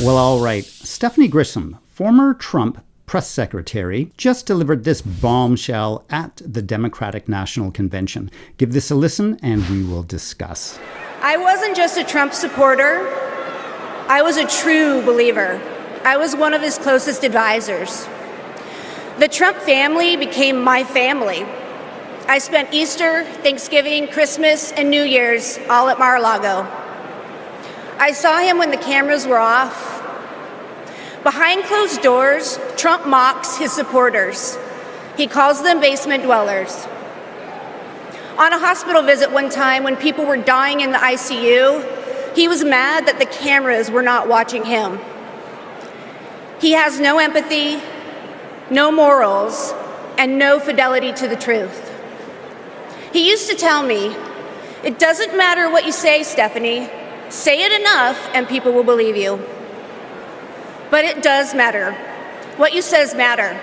Well, all right. Stephanie Grisham, former Trump press secretary, just delivered this bombshell at the Democratic National Convention. Give this a listen and we will discuss. I wasn't just a Trump supporter. I was a true believer. I was one of his closest advisors. The Trump family became my family. I spent Easter, Thanksgiving, Christmas, and New Year's all at Mar-a-Lago. I saw him when the cameras were off. Behind closed doors, Trump mocks his supporters. He calls them basement dwellers. On a hospital visit one time when people were dying in the ICU, he was mad that the cameras were not watching him. He has no empathy, no morals, and no fidelity to the truth. He used to tell me, "It doesn't matter what you say, Stephanie. Say it enough and people will believe you." But it does matter. What you says matter,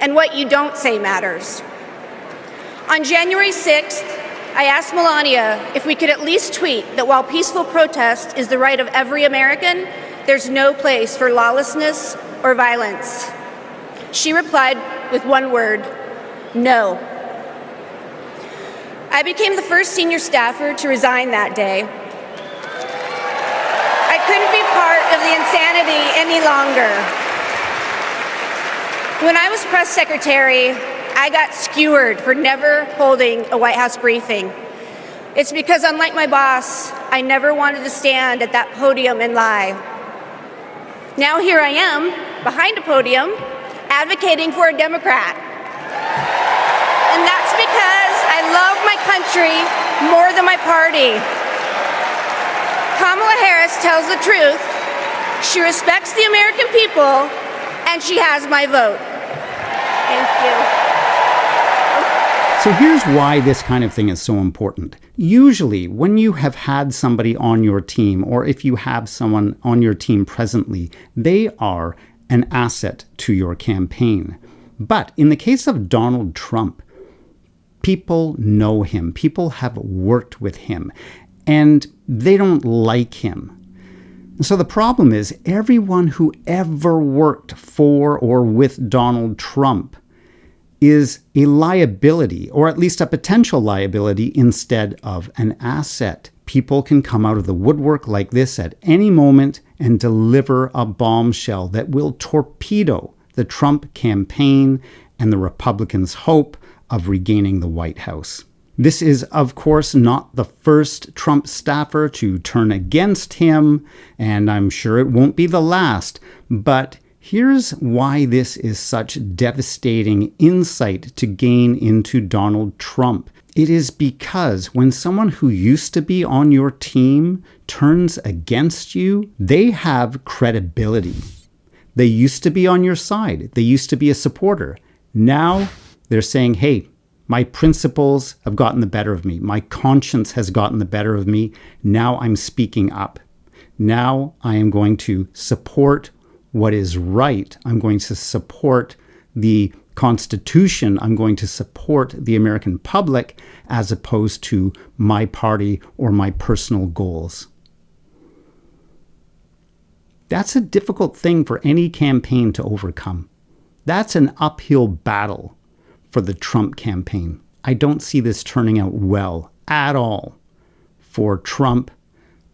and what you don't say matters. On January 6th, I asked Melania if we could at least tweet that while peaceful protest is the right of every American, there's no place for lawlessness or violence. She replied with one word: no. I became the first senior staffer to resign that day. I couldn't be part of the insanity any longer. When I was press secretary, I got skewered for never holding a White House briefing. It's because, unlike my boss, I never wanted to stand at that podium and lie. Now here I am, behind a podium, advocating for a Democrat. And that's because I love my country more than my party. Kamala Harris tells the truth. She respects the American people, and she has my vote. Thank you. So here's why this kind of thing is so important. Usually, when you have had somebody on your team, or if you have someone on your team presently, they are an asset to your campaign. But in the case of Donald Trump, people know him. People have worked with him, and they don't like him. So the problem is everyone who ever worked for or with Donald Trump is a liability, or at least a potential liability, instead of an asset. People can come out of the woodwork like this at any moment and deliver a bombshell that will torpedo the Trump campaign and the Republicans' hope of regaining the White House. This is, of course, not the first Trump staffer to turn against him, and I'm sure it won't be the last, but here's why this is such devastating insight to gain into Donald Trump. It is because when someone who used to be on your team turns against you, they have credibility. They used to be on your side. They used to be a supporter. Now they're saying, hey, my principles have gotten the better of me. My conscience has gotten the better of me. Now I'm speaking up. Now I am going to support what is right. I'm going to support the Constitution. I'm going to support the American public as opposed to my party or my personal goals. That's a difficult thing for any campaign to overcome. That's an uphill battle for the Trump campaign. I don't see this turning out well at all for Trump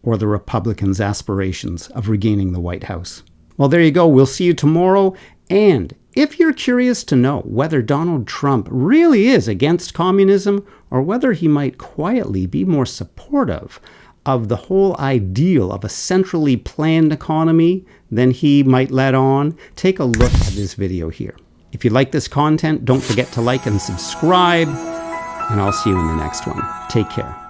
or the Republicans' aspirations of regaining the White House. Well, there you go. We'll see you tomorrow. And if you're curious to know whether Donald Trump really is against communism or whether he might quietly be more supportive of the whole ideal of a centrally planned economy than he might let on, take a look at this video here. If you like this content, don't forget to like and subscribe, and I'll see you in the next one. Take care.